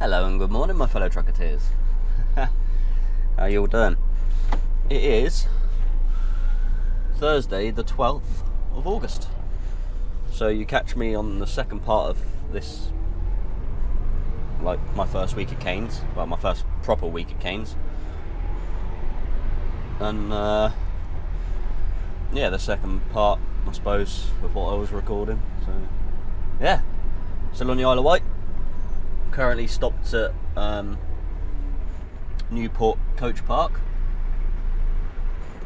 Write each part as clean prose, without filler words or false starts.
Hello and good morning, my fellow trucketeers. How you all doing? It is Thursday the 12th of August. So you catch me on the second part of this, like my first week at Cains. Well, my first proper week at Cains. And yeah, the second part, I suppose, of what I was recording. So yeah, still on the Isle of Wight. Currently stopped at Newport Coach Park.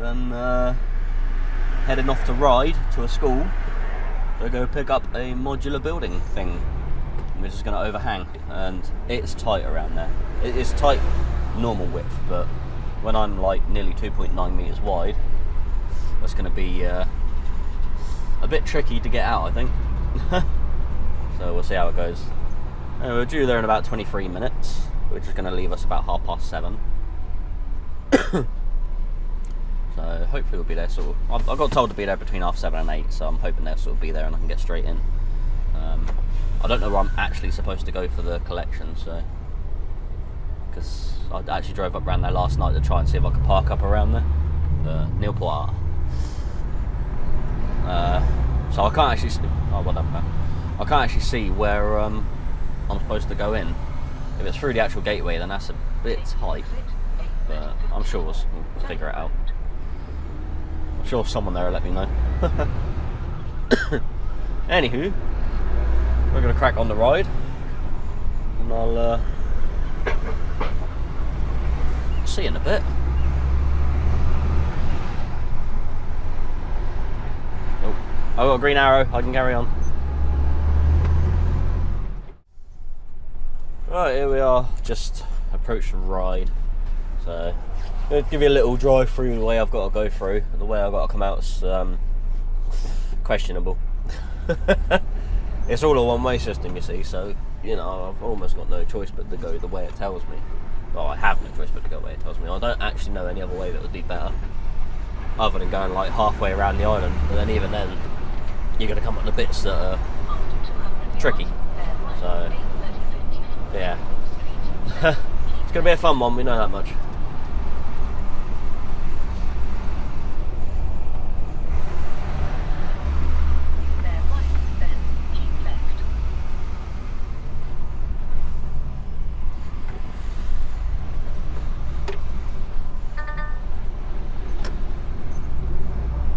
Then heading off to Ride to a school to go pick up a modular building thing, which is going to overhang, and it's tight around there. It's tight normal width, but when I'm like nearly 2.9 meters wide, that's going to be a bit tricky to get out, I think. So we'll see how it goes. Anyway, we're due there in about 23 minutes, which is going to leave us about 7:30. So hopefully we'll be there sort of. I got told to be there between 7:30 and 8, so I'm hoping they'll sort of be there and I can get straight in. I don't know where I'm actually supposed to go for the collection, so because I actually drove up around there last night to try and see if I could park up around there, Newport. So I can't actually. I can't actually see where I'm supposed to go in. If it's through the actual gateway, then that's a bit tight, but I'm sure we'll figure it out. I'm sure someone there will let me know. Anywho, we're going to crack on the ride, and I'll see you in a bit. Oh, I've got a green arrow, I can carry on. Right, here we are, just approached the Ride. So, I'll give you a little drive through the way I've got to go through. The way I've got to come out is questionable. It's all a one-way system, you see, so, you know, I've almost got no choice but to go the way it tells me. Well, I have no choice but to go the way it tells me. I don't actually know any other way that would be better, other than going like halfway around the island, but then even then, you're going to come up to bits that are tricky. So, yeah. It's going to be a fun one, we know that much.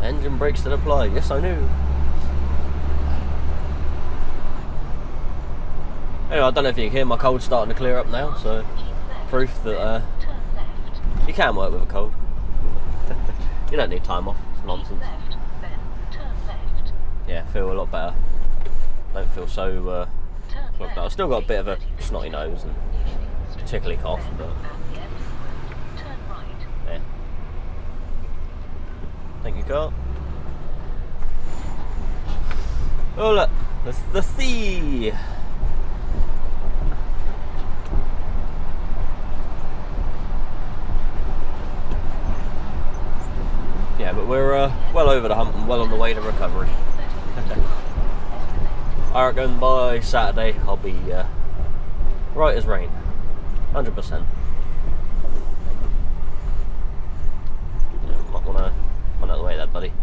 Engine brakes that apply, yes I knew. Anyway, I don't know if you can hear my cold starting to clear up now, so proof that you can work with a cold. You don't need time off, it's nonsense. Yeah, feel a lot better. Don't feel so clogged up. I've still got a bit of a snotty nose and tickly cough, but yeah. Thank you, car. Oh look, that's the sea. Yeah, but we're well over the hump and well on the way to recovery. I reckon by Saturday I'll be right as rain, 100%. Might want to run out of the way there, buddy.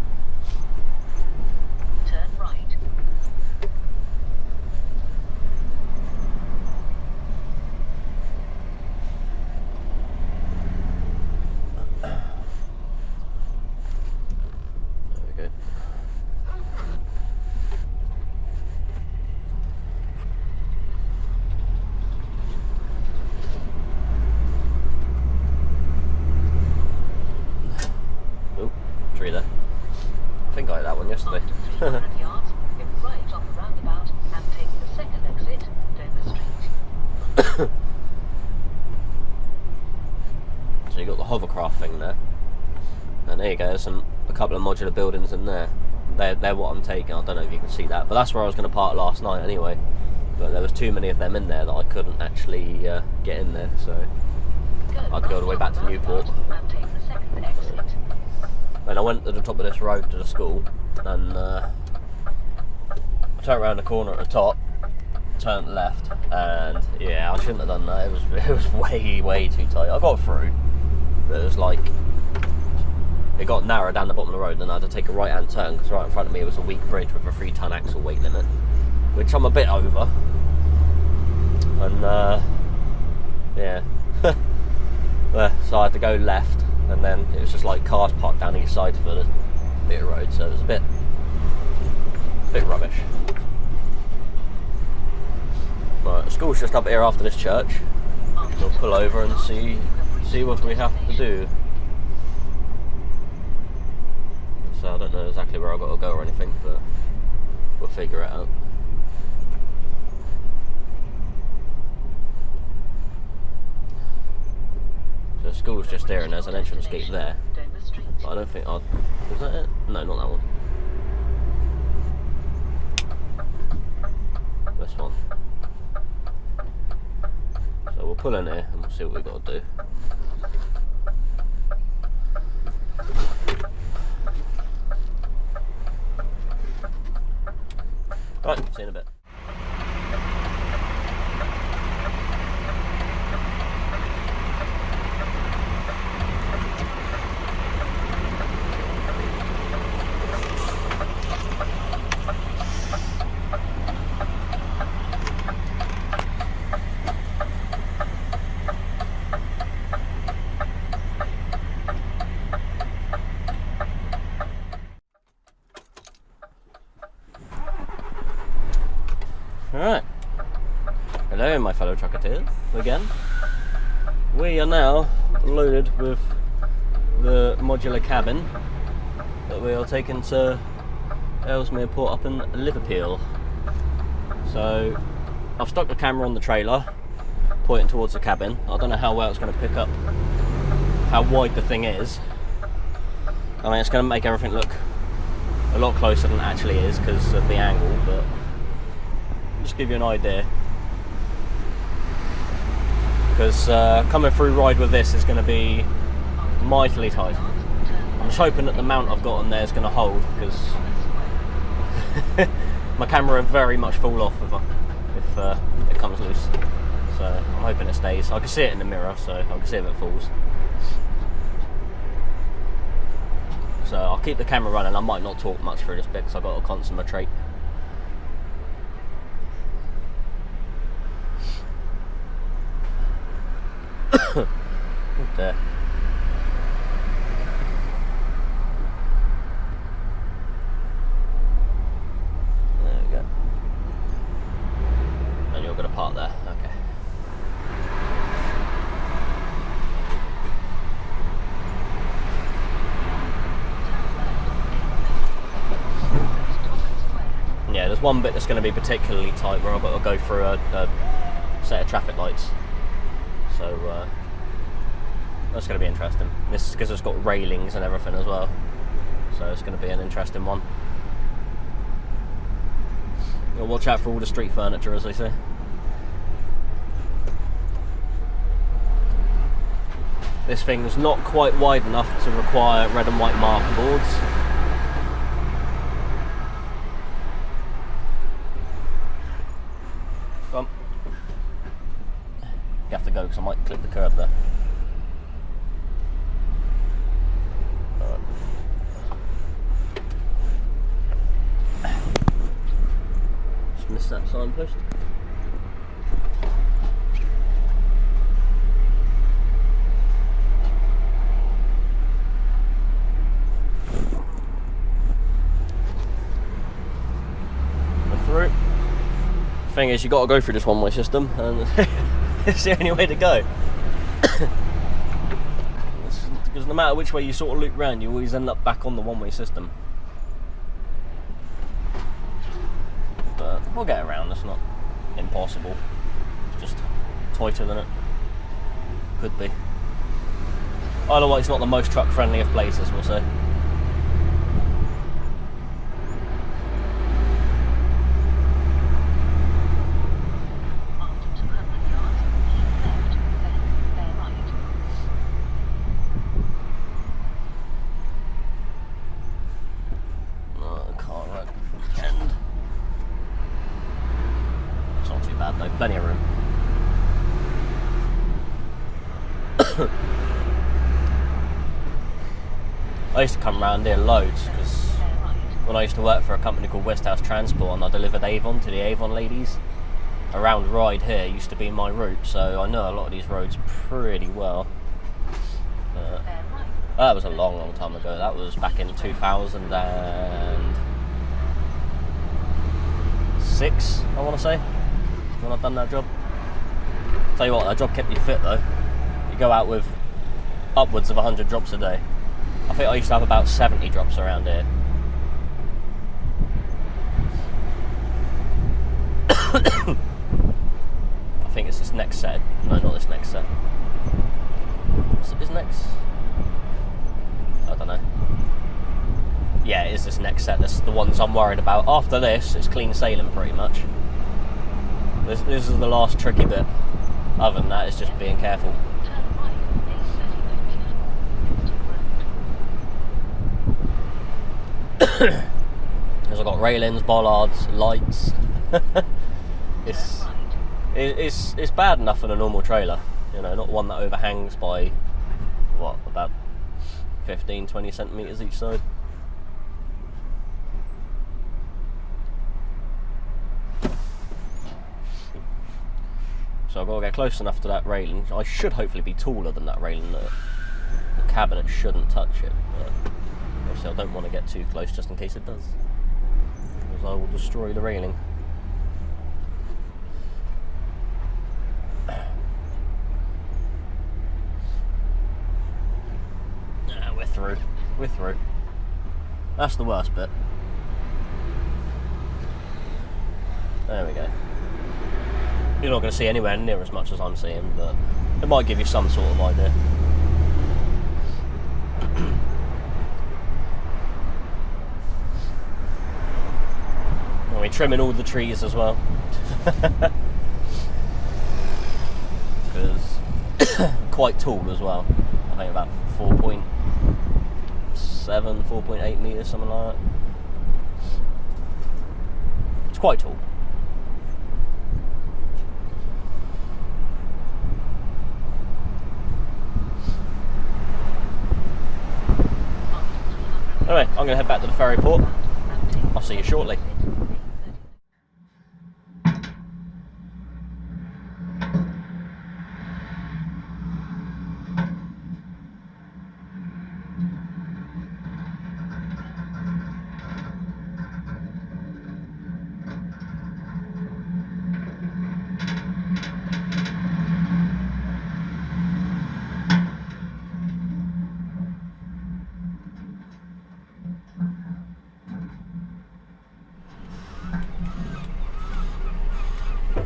Turn right. There. I think I had that one yesterday. Yards, get right on the roundabout and take the second exit down the street. So you got the hovercraft thing there, and there you go. There's a couple of modular buildings in there. They're what I'm taking. I don't know if you can see that, but that's where I was going to park last night anyway. But there was too many of them in there that I couldn't actually get in there, so I had to go all the way back to Newport. And I went to the top of this road to the school, and I turned around the corner at the top, turned left, and yeah, I shouldn't have done that. It was way too tight. I got through, but it was like it got narrow down the bottom of the road, and I had to take a right-hand turn because right in front of me was a weak bridge with a 3-ton axle weight limit, which I'm a bit over. And yeah, so I had to go left, and then it was just like cars parked down each side for the bit of road, so it was a bit rubbish. Right, the school's just up here after this church. We'll pull over and see what we have to do. So I don't know exactly where I've got to go or anything, but we'll figure it out. So the school's just there, and there's an entrance gate there. But I don't think was that it? No, not that one. This one. So we'll pull in here and we'll see what we've got to do. Right, see you in a bit. Alright, hello my fellow trucketeers again. We are now loaded with the modular cabin that we are taking to Ellesmere Port up in Liverpool. So I've stuck the camera on the trailer pointing towards the cabin. I don't know how well it's going to pick up how wide the thing is. I mean, it's going to make everything look a lot closer than it actually is because of the angle, but just give you an idea, because coming through ride with this is going to be mightily tight. I'm just hoping that the mount I've got on there is going to hold, because my camera will very much fall off if it comes loose. So I'm hoping it stays. I can see it in the mirror, so I can see if it falls. So I'll keep the camera running. I might not talk much through this bit because I've got to concentrate. There. There we go. And you're going to park there. Okay. Yeah, there's one bit that's going to be particularly tight where I've got to go through a set of traffic lights. So that's going to be interesting. This is because it's got railings and everything as well. So it's going to be an interesting one. You'll watch out for all the street furniture, as they say. This thing's not quite wide enough to require red and white marker boards. Come on. You have to go because I might clip the curb there. Just missed that signpost. Through. Thing is, you got to go through this one-way system, and it's the only way to go. Because no matter which way you sort of loop round, you always end up back on the one-way system. But we'll get around. It's not impossible. It's just tighter than it could be. Either way, it's not the most truck-friendly of places, we'll say. It's not too I used to come around here loads because when I used to work for a company called Westhouse Transport and I delivered Avon to the Avon ladies, around Ryde here used to be my route, so I know a lot of these roads pretty well. That was a long time ago. That was back in 2006, I want to say, when I've done that job. Tell you what, that job kept you fit though. You go out with upwards of 100 drops a day. I think I used to have about 70 drops around here. I think it's this next set. No, not this next set. Is next? I don't know. Yeah, it is this next set. This is the ones I'm worried about. After this, it's clean sailing pretty much. This is the last tricky bit. Other than that, it's just being careful. Because I've got railings, bollards, lights. It's bad enough in a normal trailer, you know, not one that overhangs by what, about 15-20 centimetres each side. So I've got to get close enough to that railing. I should hopefully be taller than that railing. The cabinet shouldn't touch it, but obviously I don't want to get too close just in case it does, because I will destroy the railing. We're through. That's the worst bit. There we go. You're not going to see anywhere near as much as I'm seeing, but it might give you some sort of idea. And we're trimming all the trees as well. Because quite tall as well. I think about 4.7, 4.8 metres, something like that. It's quite tall. Anyway, I'm going to head back to the ferry port. I'll see you shortly.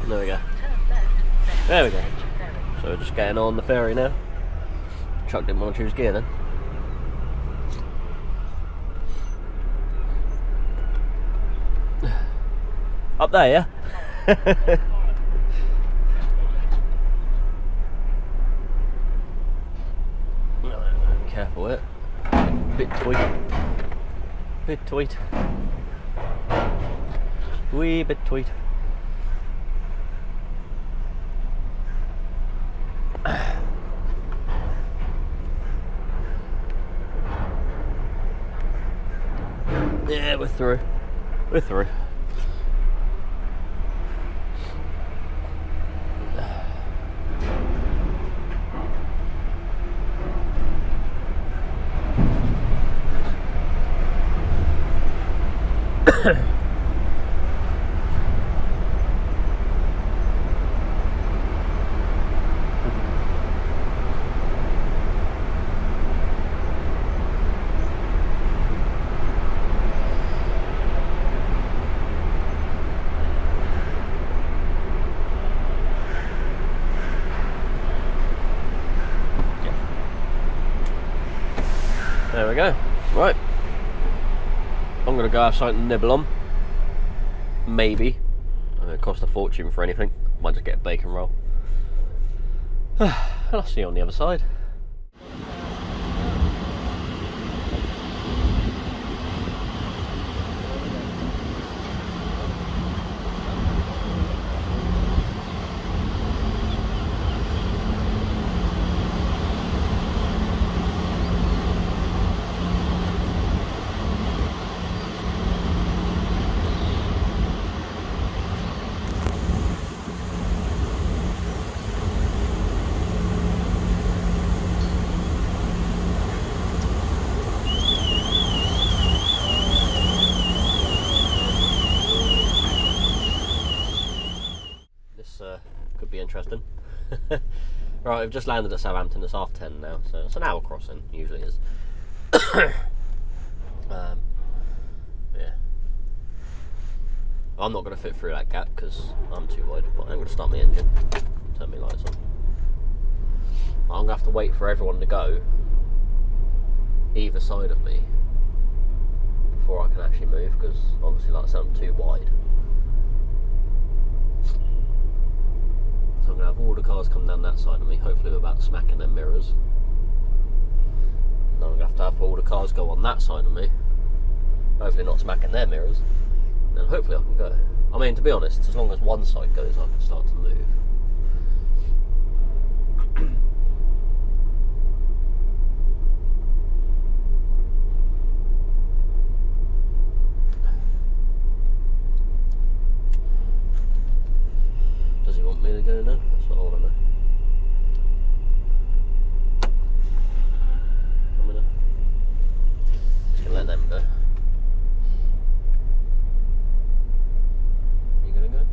There we go. There we go. So we're just getting on the ferry now. Chuck didn't want to choose gear then. Up there, yeah? Careful with it. Bit tweet. Bit tweet. Wee bit tweet. Yeah, we're through. We're through. There we go. Right. I'm going to go have something to nibble on. Maybe. It cost a fortune for anything. Might just get a bacon roll. And I'll see you on the other side. Right, we've just landed at Southampton. It's 10:30 now, so it's an hour crossing. Usually is. Yeah. I'm not going to fit through that gap because I'm too wide. But I'm going to start my engine. Turn my lights on. I'm going to have to wait for everyone to go either side of me before I can actually move, because obviously, like I said, I'm too wide. So I'm going to have all the cars come down that side of me, hopefully without smacking their mirrors. And then I'm going to have all the cars go on that side of me, hopefully not smacking their mirrors. And then hopefully I can go. I mean, to be honest, as long as one side goes, I can start to move. Does he want me to go now? That's what I want to know. I'm gonna just gonna let them go. You gonna go?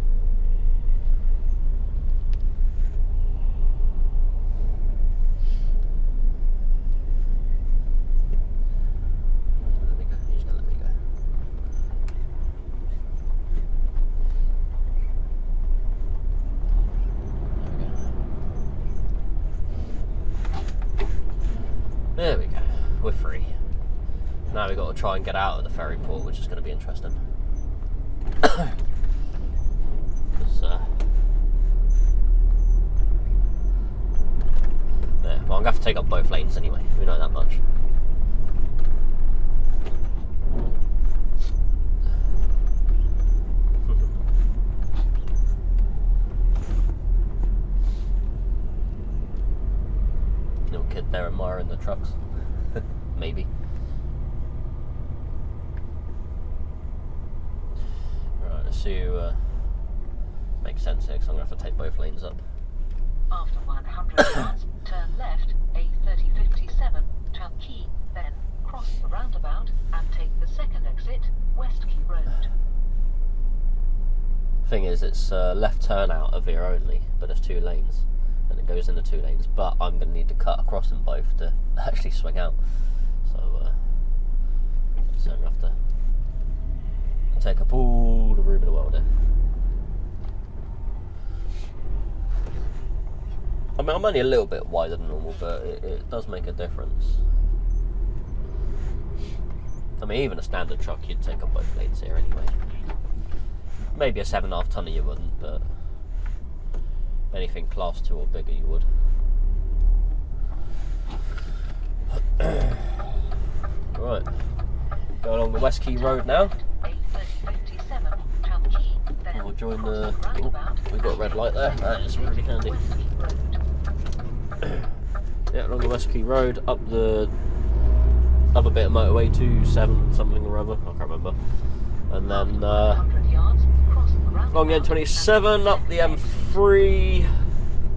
Let me go. You're just gonna let me go. There we go. We're free. Now we've got to try and get out of the ferry port, which is going to be interesting. Yeah, well, I'm going to have to take up both lanes anyway. We know that much. Little kid there admiring the trucks. Maybe. Right, let's see who makes sense here, because I'm going to have to take both lanes up. After 100 yards, turn left, A3057, turn Key, then cross the roundabout and take the second exit, West Key Road. Thing is, it's left turn out of here only, but there's 2 lanes, and it goes into 2 lanes, but I'm going to need to cut across them both to actually swing out. So I'm going to have to take up all the room in the world here. I mean, I'm only a little bit wider than normal, but it does make a difference. I mean, even a standard truck, you'd take up both lanes here anyway. Maybe a 7.5 tonner you wouldn't, but anything class 2 or bigger you would. Right, go along the West Key Road now. And we'll join the. Oh, we've got a red light there. That is really handy. Yeah, along the West Key Road, up the other bit of motorway, 27 something or other, I can't remember. And then along the M27, up the M3,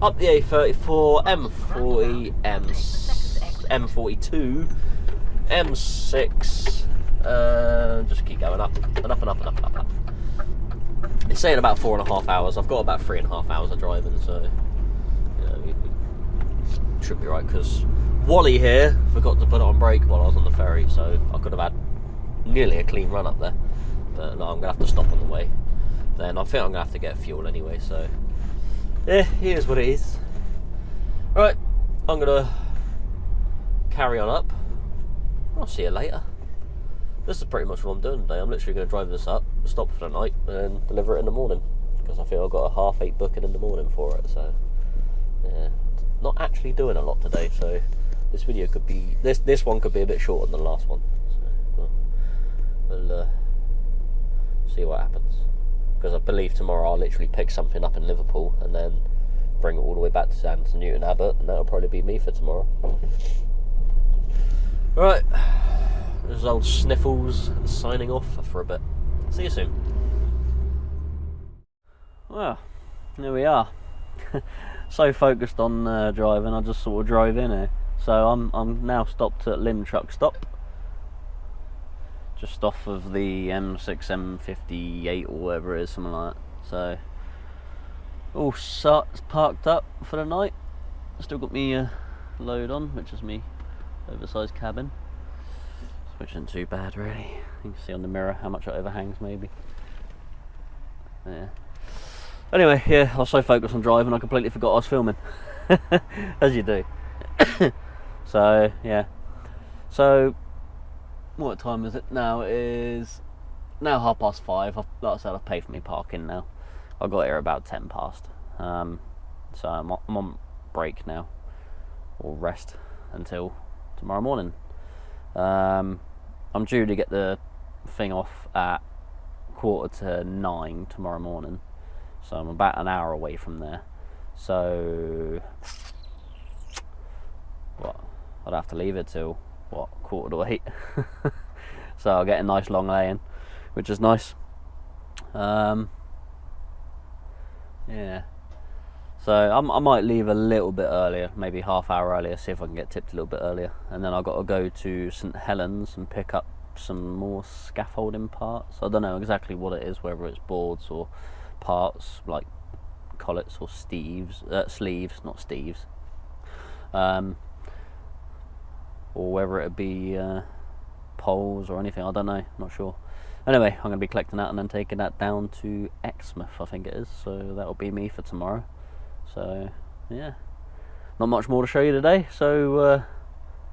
up the A34, M40, M42, M6, just keep going up and up and up and up and up. It's saying about 4.5 hours. I've got about 3.5 hours of driving, so you know, we should be right. Because Wally here forgot to put it on brake while I was on the ferry, so I could have had nearly a clean run up there. But no, I'm gonna have to stop on the way. Then I think I'm gonna have to get fuel anyway. So yeah, here's what it is. Right, I'm gonna carry on up. I'll see you later. This is pretty much what I'm doing today. I'm literally going to drive this up, stop for the night, and deliver it in the morning. Because I feel I've got a 8:30 booking in the morning for it. So, yeah, not actually doing a lot today. So, this video could be this one could be a bit shorter than the last one. So, we'll see what happens. Because I believe tomorrow I'll literally pick something up in Liverpool and then bring it all the way back to Newton Abbot, and that'll probably be me for tomorrow. Right. This is old Sniffles signing off for a bit. See you soon. Well, here we are. So focused on driving, I just sort of drove in here. So I'm now stopped at Lim Truck Stop, just off of the M6, M58 or whatever it is, something like that. So all parked up for the night. still got me load on, which is me oversized cabin, which isn't too bad really. You can see on the mirror how much it overhangs maybe. Yeah. Anyway, yeah, I was so focused on driving I completely forgot I was filming. As you do. So yeah. So what time is it now? It is now 5:30. Like I said, I've paid for my parking now. I got here about 10 past. So I'm on break now, or rest until tomorrow morning. I'm due to get the thing off at 8:45 tomorrow morning, so I'm about an hour away from there. So what? I'd have to leave it till what, 7:45. So I'll get a nice long lay-in, which is nice. Yeah. So I might leave a little bit earlier, maybe half hour earlier, see if I can get tipped a little bit earlier. And then I've got to go to St Helens and pick up some more scaffolding parts. I don't know exactly what it is, whether it's boards or parts like collets or sleeves, not steves. Or whether it be poles or anything, I don't know, not sure. Anyway, I'm going to be collecting that and then taking that down to Exmouth, I think it is. So that'll be me for tomorrow. So yeah, not much more to show you today. So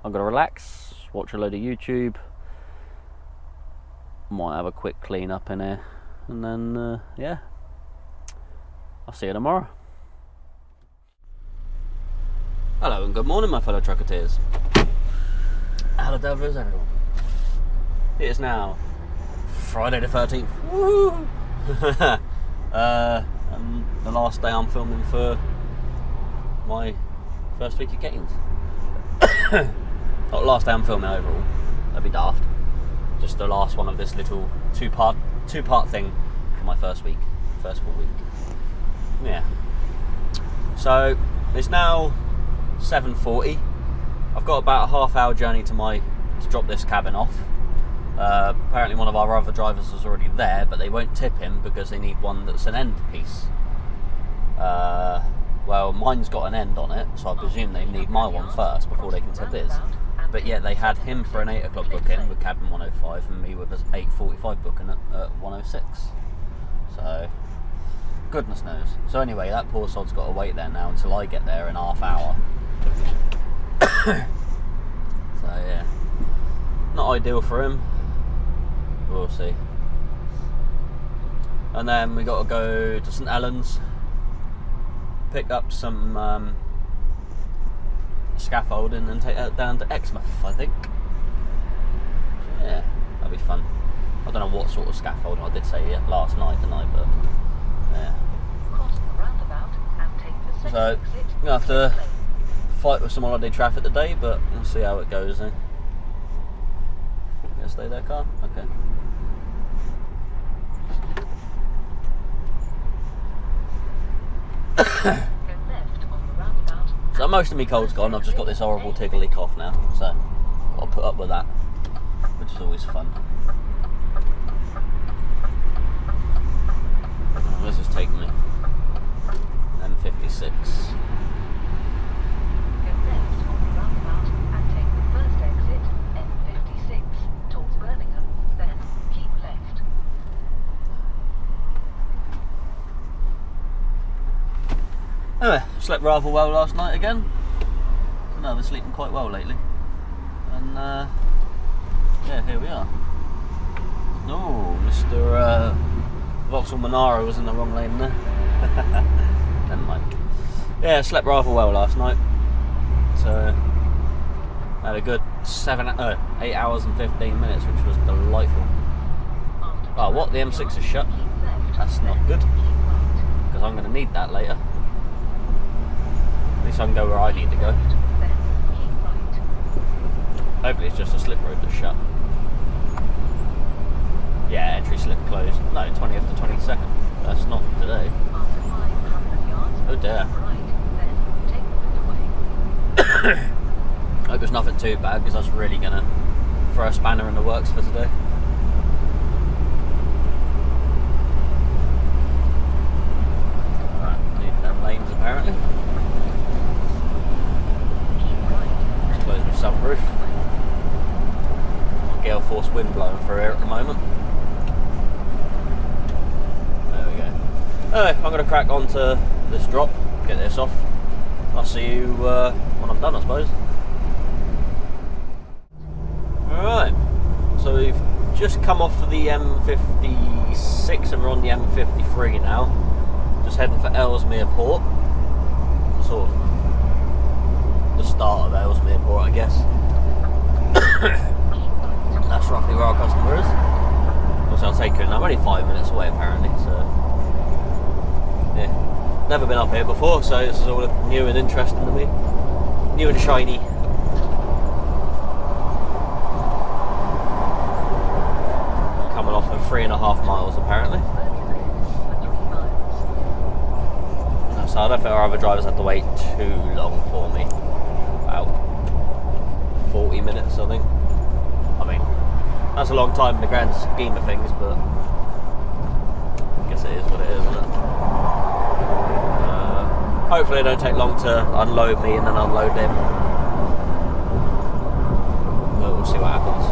I'm gonna relax, watch a load of YouTube, might have a quick clean up in here, and then yeah, I'll see you tomorrow. Hello and good morning, my fellow trucketeers. How the devil is everyone? It is now Friday the 13th. Woo! And the last day I'm filming for my first week at Cains. Not last day I'm filming overall, that'd be daft. Just the last one of this little two-part thing for my first full week. Yeah. So it's now 7:40. I've got about a half-hour journey to drop this cabin off. Apparently one of our other drivers is already there, but they won't tip him because they need one that's an end piece. Well, mine's got an end on it, so I presume they need my one first before they can tip his. But yeah, they had him for an 8 o'clock booking with cabin 105 and me with an 8:45 booking at 106. So, goodness knows. So anyway, that poor sod's got to wait there now until I get there in half hour. So yeah, not ideal for him. We'll see. And then we got to go to St Helens, pick up some scaffolding and take that down to Exmouth, I think. So yeah, that'll be fun. I don't know what sort of scaffolding, I did say it last night, didn't I? But yeah. So I'm gonna have to fight with some holiday traffic today, but we'll see how it goes. You gonna stay there, car? Okay. So most of me cold's gone, I've just got this horrible tickly cough now, so I'll put up with that, which is always fun. Where's this taking me? M56. Anyway, slept rather well last night again. No, I've been sleeping quite well lately. And yeah, here we are. Oh, Mr. Vauxhall Monaro was in the wrong lane there. Never mind. Yeah, slept rather well last night. So I had a good 8 hours and 15 minutes, which was delightful. Oh, what? The M6 is shut? That's not good, because I'm going to need that later. At least I can go where I need to go. Hopefully it's just a slip road that's shut. Yeah, entry slip closed. No, 20th to 22nd. That's not today. Oh dear. Hope it's nothing too bad, because that's really going to throw a spanner in the works for today. Alright, need them lanes apparently. force wind blowing through here at the moment. There we go. Anyway, I'm going to crack on to this drop, get this off. I'll see you when I'm done, I suppose. Alright, so we've just come off of the M56 and we're on the M53 now. Just heading for Ellesmere Port. Sort of the start of Ellesmere Port, I guess. That's roughly where our customer is. Also, I'll take it now. I'm only 5 minutes away apparently, so yeah. Never been up here before, so this is all new and interesting to me. New and shiny. Coming off of 3.5 miles apparently. So I don't think our other drivers had to wait too long for me. About 40 minutes, I think. I mean, that's a long time in the grand scheme of things, but I guess it is what it is, isn't it? Hopefully it don't take long to unload me and then unload them. But we'll see what happens.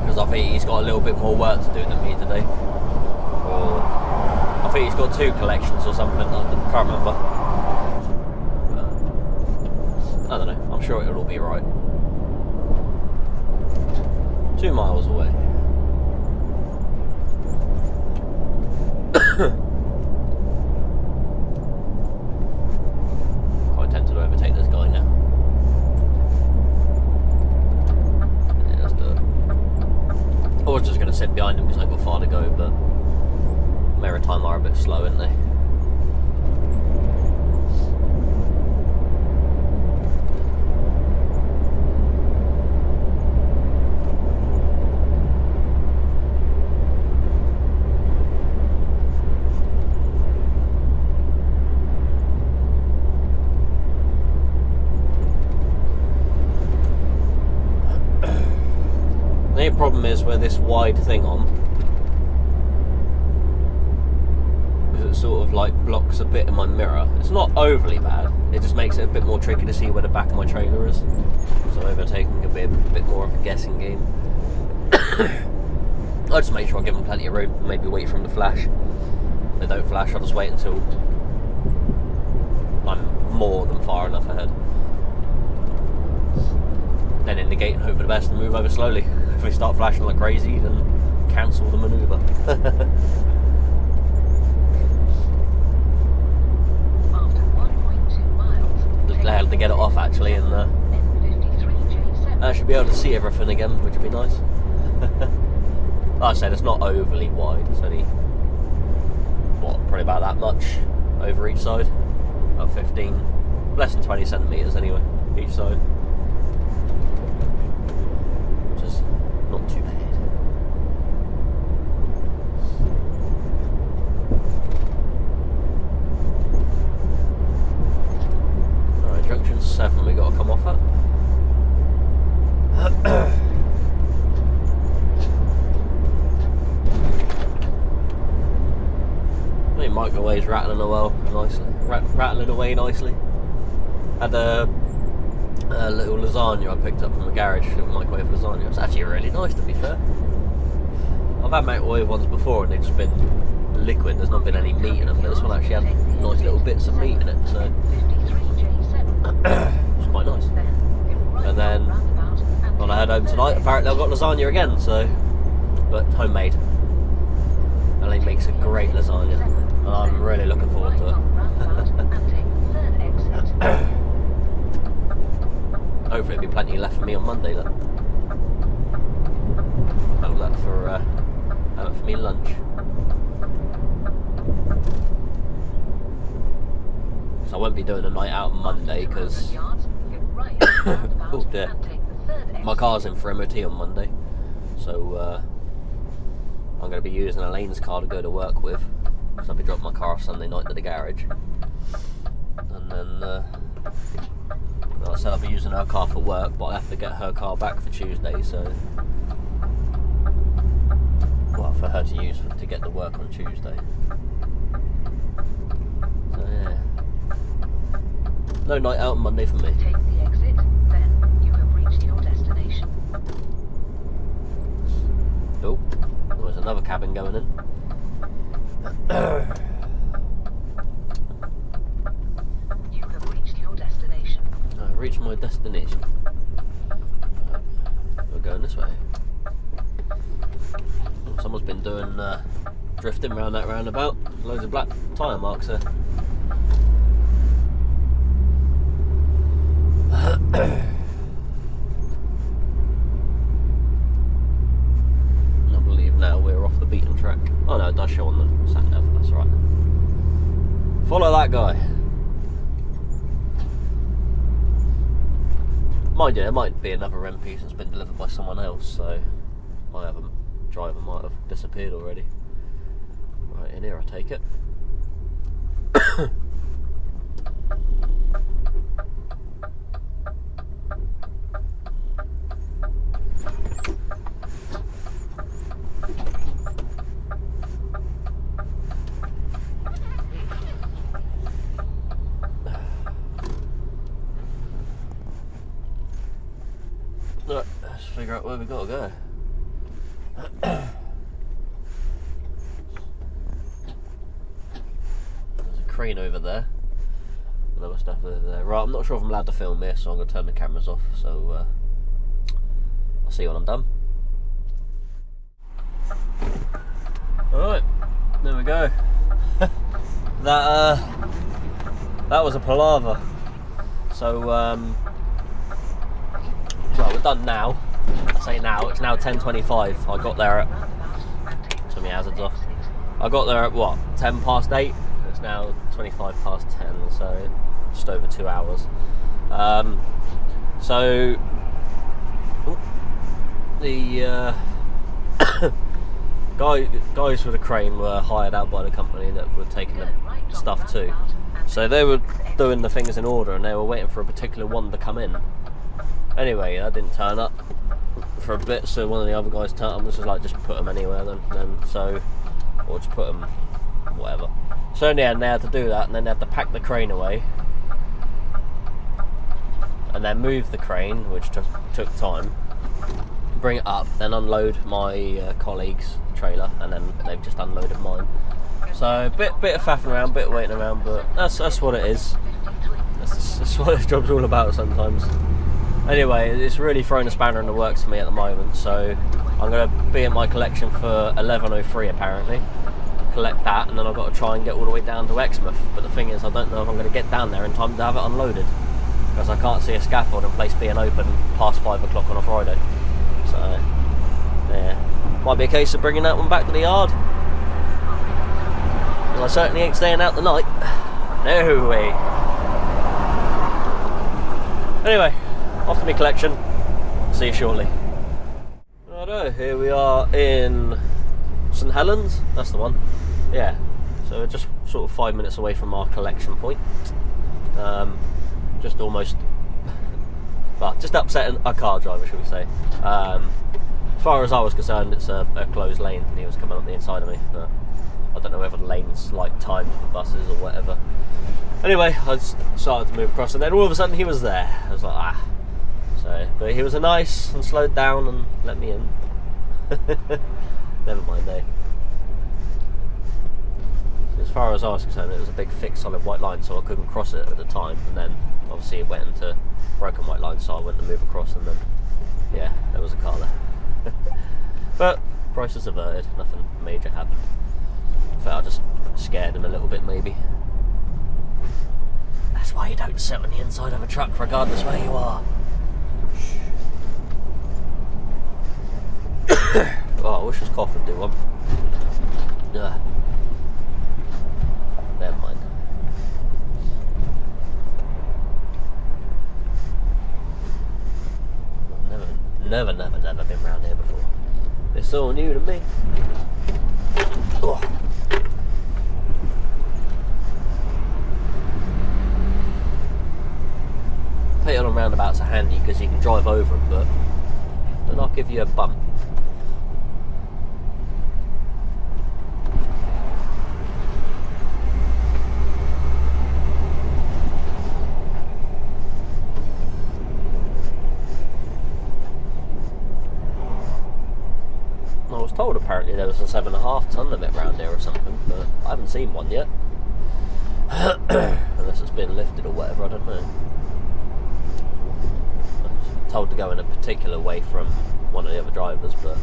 Because I think he's got a little bit more work to do than me today. Or I think he's got 2 collections or something, I can't remember. But I don't know, I'm sure it'll all be right. 2 miles away. Quite tempted to overtake this guy now. Yeah, let's do it. I was just going to sit behind him because I've got far to go, but Maritime are a bit slow, aren't they? The only problem is where this wide thing on, because it sort of like blocks a bit of my mirror. It's not overly bad, it just makes it a bit more tricky to see where the back of my trailer is. So overtaking can be a bit more of a guessing game. I'll just make sure I give them plenty of room and maybe wait for them to flash. If they don't flash, I'll just wait until I'm more than far enough ahead. Then indicate and hope for the best and move over slowly. If we start flashing like crazy, then cancel the manoeuvre. After 1.2 miles, Glad to get it off actually, and I should be able to see everything again, which would be nice. Like I said, it's not overly wide. It's only probably about that much over each side. About 15, less than 20 centimeters anyway, each side. Not too bad. Alright, junction 7 we got to come off at. The microwave's rattling away nicely. Had a little lasagna I picked up from the garage, little microwave lasagna. It's actually really nice, to be fair. I've had microwave ones before and they've just been liquid, there's not been any meat in them, but this one actually had nice little bits of meat in it, so it's quite nice. And then when I head home tonight, apparently I've got lasagna again, so, but homemade. Elaine makes a great lasagna and I'm really looking forward to it. Hopefully there'll be plenty left for me on Monday then. Have that for me lunch. So I won't be doing a night out on Monday because oh dear, my car's in for MOT on Monday, so I'm going to be using Elaine's car to go to work with. So I'll be dropping my car off Sunday night to the garage, and then like I said, I'll be using her car for work, but I have to get her car back for Tuesday, so well, for her to use to get to work on Tuesday. So yeah, No night out on Monday for me. Take the exit, then you have reached your destination. Oh, there's another cabin going in. You have reached your destination. I reached my destination. We're going this way. Oh, someone's been doing drifting around that roundabout. Loads of black tyre marks there. I believe now we're off the beaten track. Oh no, it does show on the sat nav, that's right. Follow that guy. Mind you, there might be another REM piece that's been delivered by someone else, so my other driver might have disappeared already. Right, in here I take it. Right, let's figure out where we gotta go. There's a crane over there. And other stuff over there. Right, I'm not sure if I'm allowed to film here, so I'm gonna turn the cameras off. So I'll see you when I'm done. Alright, there we go. That was a palaver. So well, we're done now. I say now, it's now 10:25. I got there at, turn my hazards off. I got there at what, 10 past 8? It's now 25 past 10, so just over 2 hours. So the guys with the crane were hired out by the company that were taking the stuff to. So they were doing the things in order and they were waiting for a particular one to come in. Anyway, that didn't turn up for a bit, so one of the other guys turned up and was just like, just put them anywhere then so, or just put them whatever. So in the end they had to do that, and then they had to pack the crane away and then move the crane, which took time, bring it up, then unload my colleague's trailer, and then they've just unloaded mine. So bit of faffing around, bit of waiting around, but that's what it is. That's what this job's all about sometimes. Anyway, it's really thrown a spanner in the works for me at the moment, so I'm going to be at my collection for 11:03 apparently, collect that, and then I've got to try and get all the way down to Exmouth. But the thing is, I don't know if I'm going to get down there in time to have it unloaded, because I can't see a scaffold in place being open past 5 o'clock on a Friday. So, yeah, might be a case of bringing that one back to the yard. Well, I certainly ain't staying out the night. No way. Anyway, off to my collection. See you shortly. Righto, here we are in St Helens. That's the one. Yeah. So we're just sort of 5 minutes away from our collection point. Just almost, well, just upsetting a car driver, should we say. As far as I was concerned, it's a closed lane, and he was coming up the inside of me. But I don't know whether the lane's like timed for buses or whatever. Anyway, I started to move across, and then all of a sudden he was there. I was like, ah. So, but he was nice and slowed down and let me in. Never mind though. As far as I was concerned, it was a big thick solid white line, so I couldn't cross it at the time, and then obviously it went into broken white line, so I went to move across, and then yeah, there was a car there. But crisis averted, nothing major happened. I think I just scared him a little bit maybe. That's why you don't sit on the inside of a truck regardless where you are. Oh, I wish this cough would do one. Yeah. Never mind. Never been round here before. It's all new to me. Oh. Petrol on roundabouts are handy because you can drive over them, but then I'll give you a bump. there was a 7.5 ton limit round here or something, but I haven't seen one yet. Unless it's been lifted or whatever, I don't know. I was told to go in a particular way from one of the other drivers, but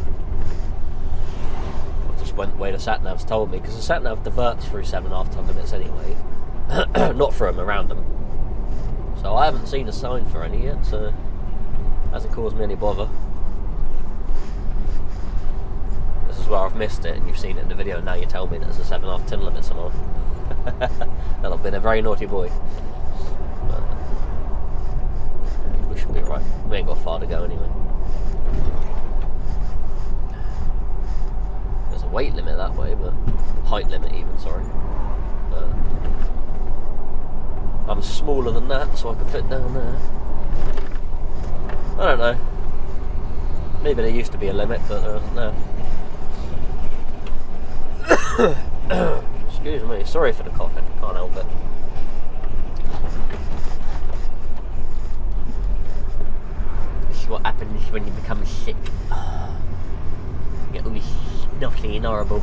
I just went the way the sat-nav's told me, because the sat-nav diverts through 7.5 ton limits anyway. Not through them, around them. So I haven't seen a sign for any yet, so it hasn't caused me any bother. This is where I've missed it and you've seen it in the video, and now you tell me there's a 7.5 ton limit somewhere. Well, I've been a very naughty boy. But we should be alright. We ain't got far to go anyway. There's a weight limit that way, but height limit even, sorry. But I'm smaller than that, so I can fit down there. I don't know. Maybe there used to be a limit, but there isn't now. Excuse me, sorry for the coughing, can't help it. This is what happens when you become sick. You get all snotty and horrible.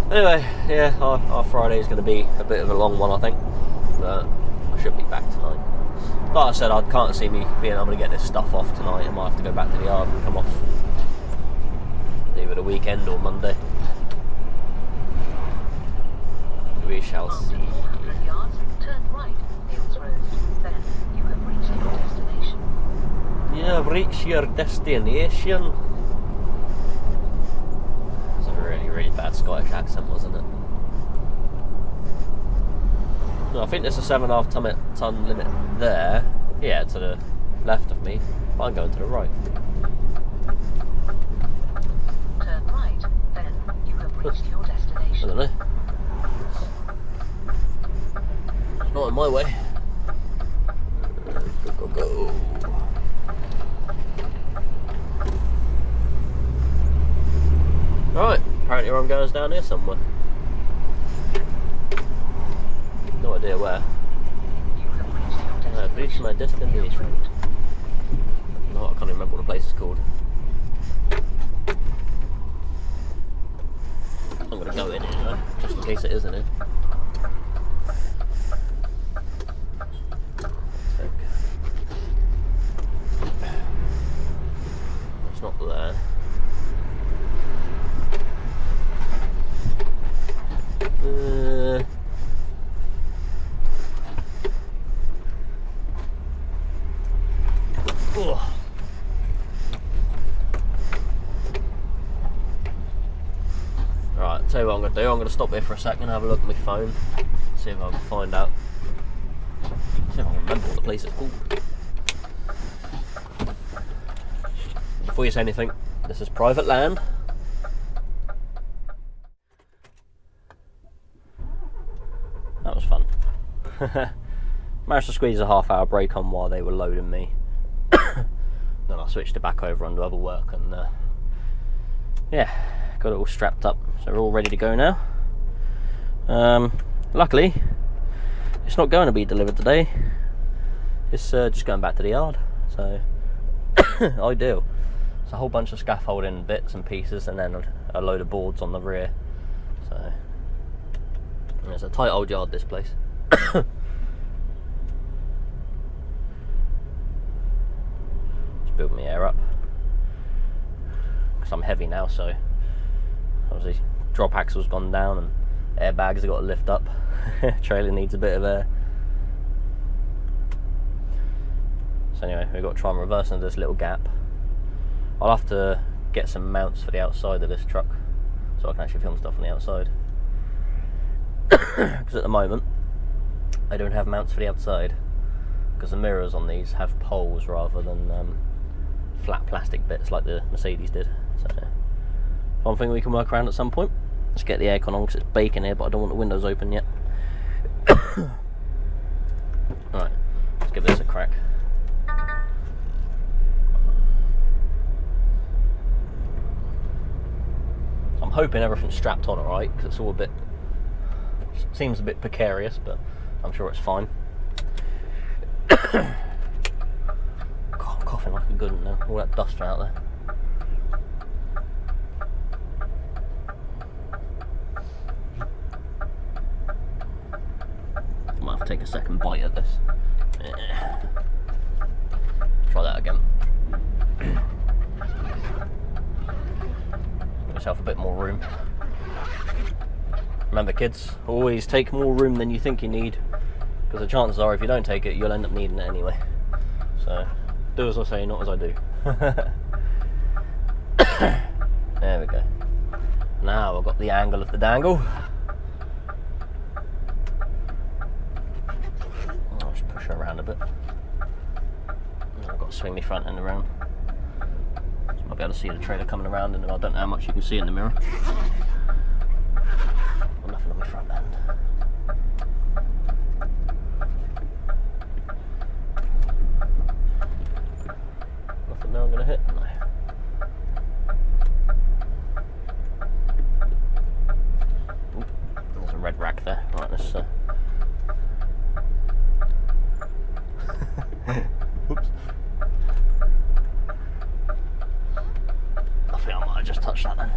Anyway, yeah, our Friday's going to be a bit of a long one, I think. But I should be back tonight. Like I said, I can't see me being able to get this stuff off tonight. I might have to go back to the yard and come off either the weekend or Monday. We shall see. 400 yards, turn right, Hills Road. Then you have reached your destination. You have reached your destination. It's a really, really bad Scottish accent, wasn't it? No, I think there's a 7.5 ton limit there. Yeah, to the left of me. But I'm going to the right. Turn right, then you have reached your I destination. don't know. It's not in my way. Go, go, go. Right, apparently where I'm going is down here somewhere. No idea where. You have reached your destination. I've reached my destination. No, I can't even remember what the place is called. I'm going to go in here though, just in case it is in here. It's not there. Right, tell you what I'm going to do. I'm going to stop here for a second and have a look at my phone, see if I can find out. See if I can remember what the place is called. Before you say anything, this is private land. That was fun. Managed to squeeze a half-hour break on while they were loading me. Then I switched it back over onto other work and yeah, got it all strapped up. So we're all ready to go now. Luckily, it's not going to be delivered today. It's just going back to the yard. So ideal. It's a whole bunch of scaffolding bits and pieces, and then a load of boards on the rear. So it's a tight old yard, this place. Just build my air up because I'm heavy now, so obviously drop axle's gone down and airbags have got to lift up. Trailer needs a bit of air. So anyway, we've got to try and reverse into this little gap. I'll have to get some mounts for the outside of this truck so I can actually film stuff on the outside. Because at the moment I don't have mounts for the outside because the mirrors on these have poles rather than flat plastic bits like the Mercedes did. So one thing we can work around at some point. Let's get the aircon on because it's baking here, but I don't want the windows open yet. Alright, let's give this a crack. I'm hoping everything's strapped on alright, because it's all a bit, seems a bit precarious, but I'm sure it's fine. God, I'm coughing. nothing like a good one now. All that dust out there. Might have to take a second bite at this. Try that again. Give yourself a bit more room. Remember kids, always take more room than you think you need, because the chances are if you don't take it, you'll end up needing it anyway. So, do as I say, not as I do. There we go. Now I've got the angle of the dangle. I'll just push her around a bit. And I've got to swing my front end around. So I'll be able to see the trailer coming around, and I don't know how much you can see in the mirror. Got nothing on my front end. Nothing now I'm going to hit? No. Ooh, there's a red rack there. Right, let's... Oops. I think I might have just touched that then.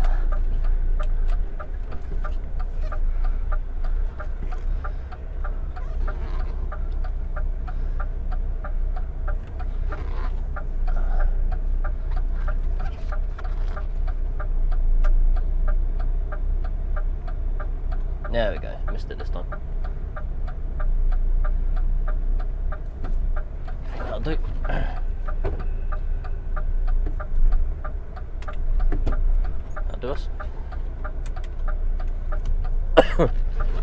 There we go, missed it this time. I think that'll do. That'll do us.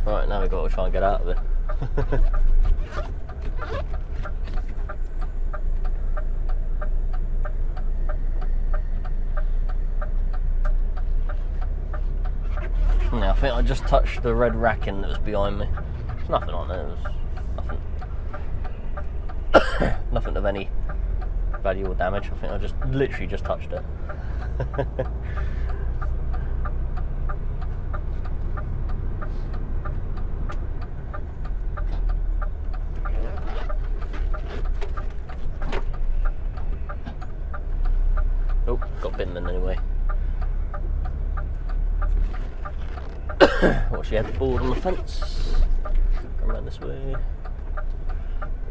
Right, now we've got to try and get out of it. Yeah, I think I just touched the red racking that was behind me. There's nothing on there, there's nothing. Nothing of any value or damage. I think I just literally just touched it. Oh, got Binman anyway. Well, she had the board on the fence. Come around this way.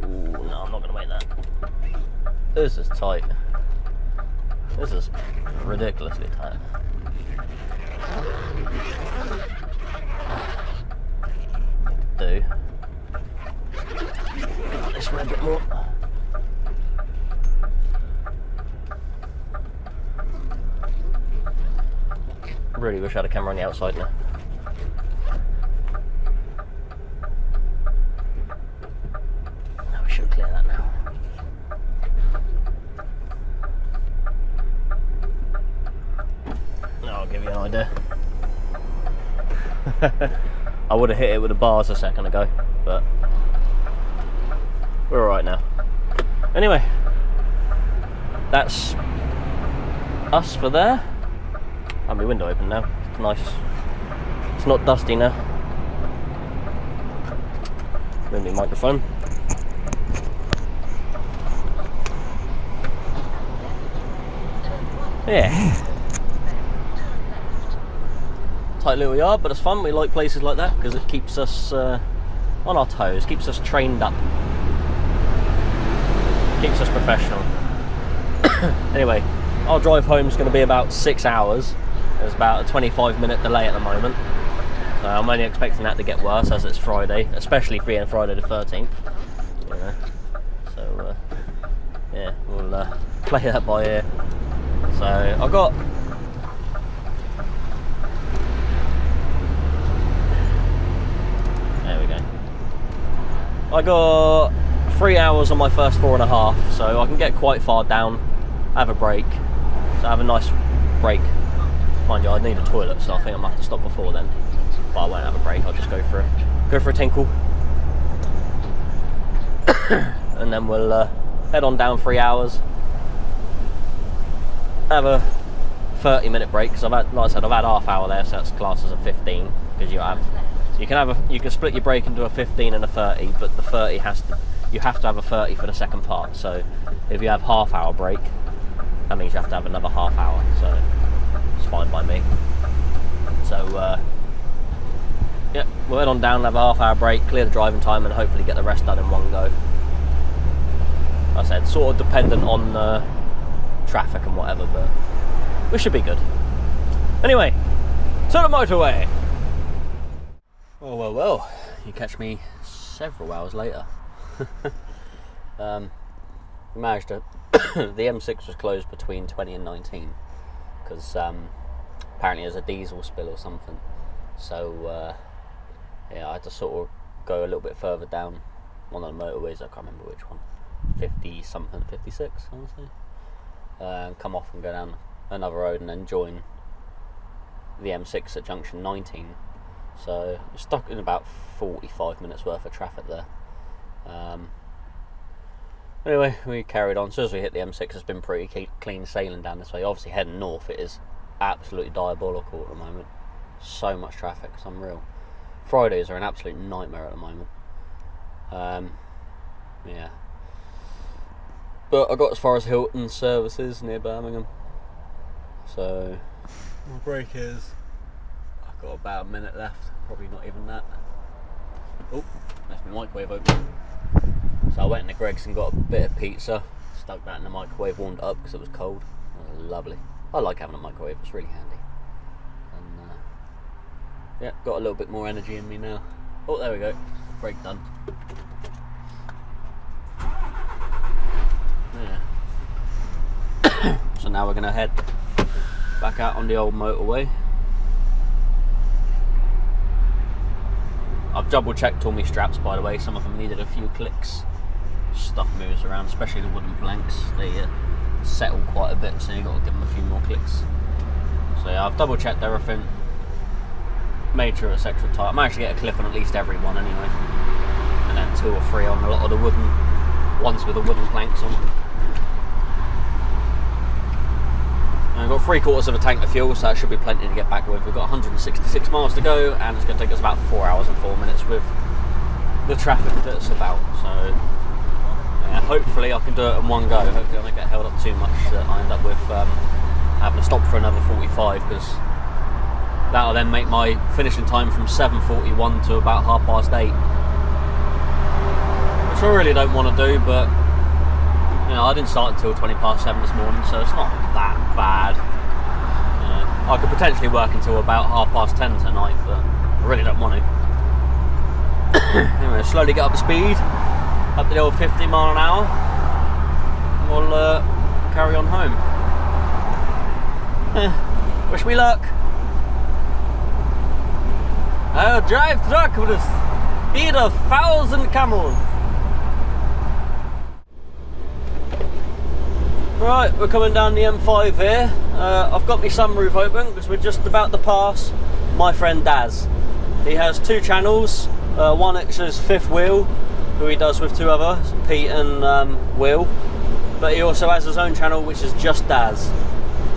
Ooh, no, I'm not going to make that. This is tight. This is ridiculously tight. Do. This way a bit more. Really wish I had a camera on the outside now. Should clear that now. No, I'll give you an idea. I would have hit it with the bars a second ago, but we're alright now. Anyway, that's us for there. I have my window open now. It's nice. It's not dusty now. Move my microphone. Yeah. Tight little yard, but it's fun. We like places like that because it keeps us on our toes, keeps us trained up, keeps us professional. Anyway, our drive home is going to be about 6 hours. There's about a 25-minute delay at the moment. So I'm only expecting that to get worse as it's Friday, especially being Friday the 13th. You know. So yeah, we'll play that by ear. So I got I got 3 hours on my first 4.5, so I can get quite far down, have a break, so have a nice break. Mind you, I need a toilet, so I think I might have to stop before then. But I won't have a break. I'll just go for a tinkle, and then we'll head on down 3 hours. Have a 30-minute break because like I said, I've had half hour there, so that's classed as a 15. Because you can split your break into a 15 and a 30, but the 30 has to you have to have a 30 for the second part. So if you have half-hour break, that means you have to have another half hour. So it's fine by me. So yeah, we'll head on down, have a half-hour break, clear the driving time, and hopefully get the rest done in one go. Like I said, sort of dependent on traffic and whatever, but we should be good. Anyway, to the motorway. Well, you catch me several hours later. We managed to the M6 was closed between 20 and 19 because apparently there's a diesel spill or something. So yeah, I had to sort of go a little bit further down one of the motorways. I can't remember which one, 50 something, 56 I want to say. Come off and go down another road and then join the M6 at junction 19. So I'm stuck in about 45 minutes worth of traffic there. Anyway, we carried on. As soon as we hit the M6, it's been pretty clean sailing down this way. Obviously heading north, it is absolutely diabolical at the moment. So much traffic, it's unreal. Fridays are an absolute nightmare at the moment. Yeah. But I got as far as Hilton Services near Birmingham. So my break is, I've got about a minute left, probably not even that. Oh, left my microwave open. So I went into Greg's and got a bit of pizza, stuck that in the microwave, warmed it up because it was cold. It was lovely. I like having a microwave, it's really handy. And yeah, got a little bit more energy in me now. Oh, there we go, break done. Yeah. So now we're going to head back out on the old motorway. I've double checked all my straps, by the way. Some of them needed a few clicks. Stuff moves around, especially the wooden planks. They settle quite a bit, so you've got to give them a few more clicks. So yeah, I've double checked everything, made sure it's extra tight. I managed to get a clip on at least every one anyway, and then 2 or 3 on a lot of the wooden ones with the wooden planks on. And we've got 3/4 of a tank of fuel, so that should be plenty to get back with. We've got 166 miles to go, and it's going to take us about 4 hours and 4 minutes with the traffic that's about. So yeah, hopefully I can do it in one go. Hopefully I don't get held up too much that I end up with having to stop for another 45, because that'll then make my finishing time from 7:41 to about 8:30, which I really don't want to do, but you know, I didn't start until 7:20 this morning, so it's not that bad. You know, I could potentially work until about 10:30 tonight, but I really don't want to. Anyway, slowly get up to speed, up to the old 50 mile an hour, and we'll carry on home. Wish me luck. I'll drive truck with a speed of 1,000 camels. Right, we're coming down the M5 here. I've got my sunroof open because we're just about to pass my friend Daz. He has 2 channels. One which is Fifth Wheel, who he does with 2 others, Pete and Will. But he also has his own channel, which is JustDaz.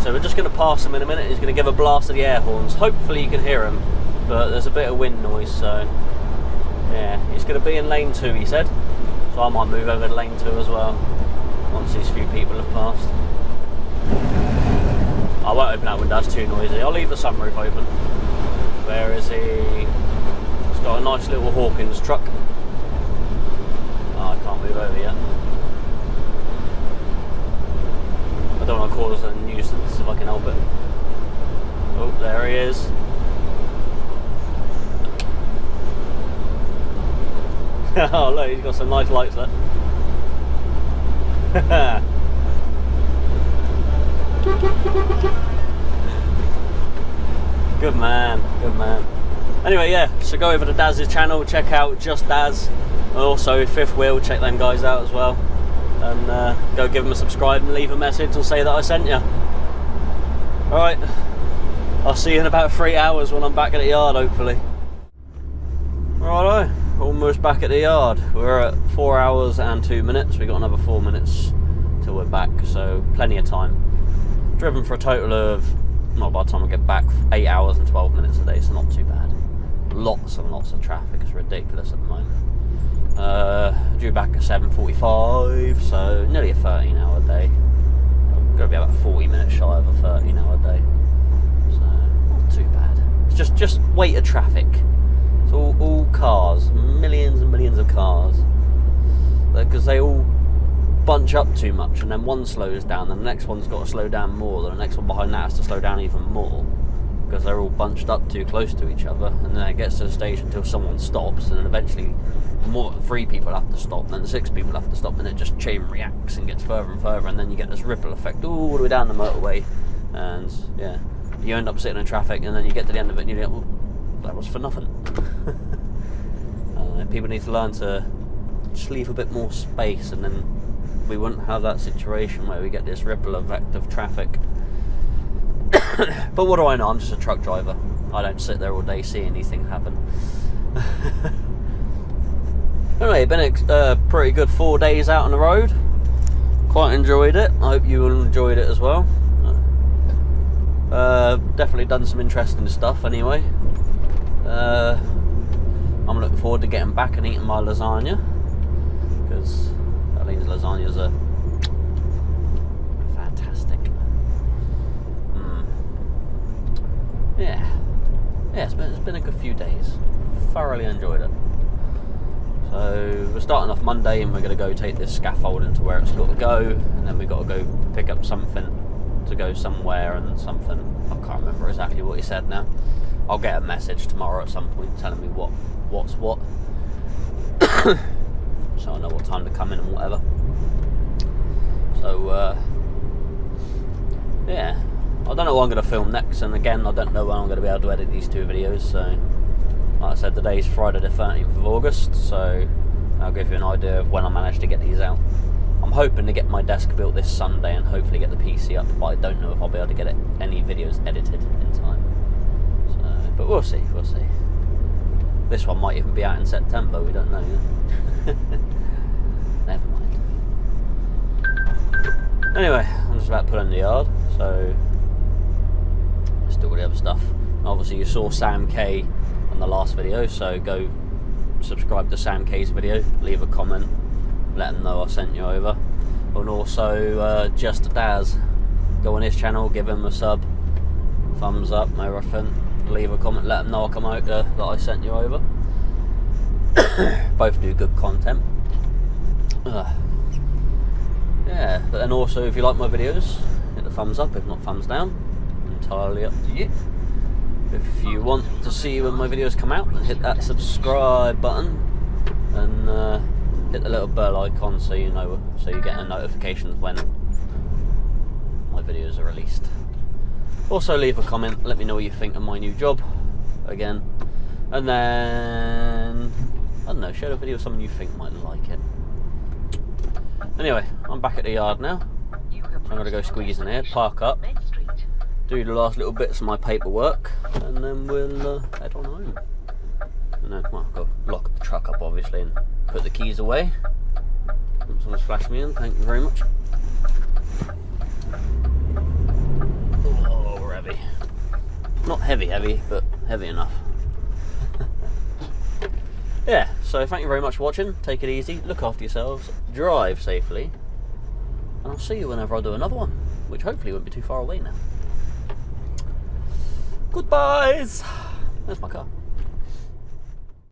So we're just going to pass him in a minute. He's going to give a blast of the air horns. Hopefully you can hear him, but there's a bit of wind noise, so yeah. He's going to be in lane 2, he said. So I might move over to lane 2 as well, once these few people have passed. I won't open that window, that's too noisy. I'll leave the sunroof open. Where is he? He's got a nice little Hawkins truck. Oh, I can't move over yet. I don't want to cause a nuisance if I can help it. Oh, there he is. Oh look, he's got some nice lights there. Good man, good man. Anyway, yeah, so go over to Daz's channel, check out JustDaz, and also Fifth Wheel, check them guys out as well. And go give them a subscribe and leave a message and say that I sent you. Alright, I'll see you in about 3 hours when I'm back at the yard, hopefully. Righto, almost back at the yard. We're at 4 hours and 2 minutes. We've got another 4 minutes till we're back, so plenty of time. Driven for a total of, not by the time I get back, 8 hours and 12 minutes a day, so not too bad. Lots and lots of traffic, it's ridiculous at the moment. Due back at 7:45, so nearly a 13-hour day. I'm going to be about 40 minutes shy of a 13-hour day, so not too bad. It's just weight of traffic. It's all cars, millions and millions of cars, because they all bunch up too much, and then one slows down, and the next one's got to slow down more, then the next one behind that has to slow down even more, because they're all bunched up too close to each other, and then it gets to the stage until someone stops, and then eventually more than 3 people have to stop, then 6 people have to stop, and it just chain reacts and gets further and further, and then you get this ripple effect all the way down the motorway, and yeah, you end up sitting in traffic, and then you get to the end of it and you go, well, that was for nothing. People need to learn to just leave a bit more space, and then we wouldn't have that situation where we get this ripple effect of traffic. But what do I know? I'm just a truck driver. I don't sit there all day seeing anything happen. Anyway, been a pretty good 4 days out on the road. Quite enjoyed it. I hope you enjoyed it as well. Definitely done some interesting stuff anyway. I'm looking forward to getting back and eating my lasagna, because these lasagnas are fantastic. Yeah, it's been a good few days. Thoroughly enjoyed it. So we're starting off Monday, and we're going to go take this scaffolding to where it's got to go, and then we've got to go pick up something to go somewhere and something. I can't remember exactly what he said now. I'll get a message tomorrow at some point telling me what's what. So I know what time to come in and whatever. So yeah, I don't know what I'm going to film next, and again I don't know when I'm going to be able to edit these 2 videos, so like I said, today's Friday the 13th of August, so I'll give you an idea of when I managed to get these out. I'm hoping to get my desk built this Sunday and hopefully get the PC up, but I don't know if I'll be able to get any videos edited in time. So, but we'll see. This one might even be out in September, we don't know yet. Never mind. Anyway, I'm just about to put in the yard, so let's do all the other stuff. Obviously you saw SamK on the last video, so go subscribe to SamK's video, leave a comment, let them know I sent you over. And also JustDaz, go on his channel, give him a sub, thumbs up, everything, leave a comment, let them know I come out there, that I sent you over. Both do good content. Yeah, but then also if you like my videos, hit the thumbs up, if not thumbs down, entirely up to you. If you want to see when my videos come out, hit that subscribe button and hit the little bell icon so you know, so you get a notification when my videos are released. Also leave a comment, let me know what you think of my new job again, and then I don't know, share a video with someone you think might like it. Anyway, I'm back at the yard now, so I'm going to go squeeze in here, park up, do the last little bits of my paperwork, and then we'll head on home. And then, well, I'll go lock the truck up obviously and put the keys away. Someone's flashed me in, thank you very much. Oh, we're heavy. Not heavy, but heavy enough. Yeah, so thank you very much for watching, take it easy, look after yourselves, drive safely, and I'll see you whenever I do another one, which hopefully won't be too far away now. Goodbyes! There's my car.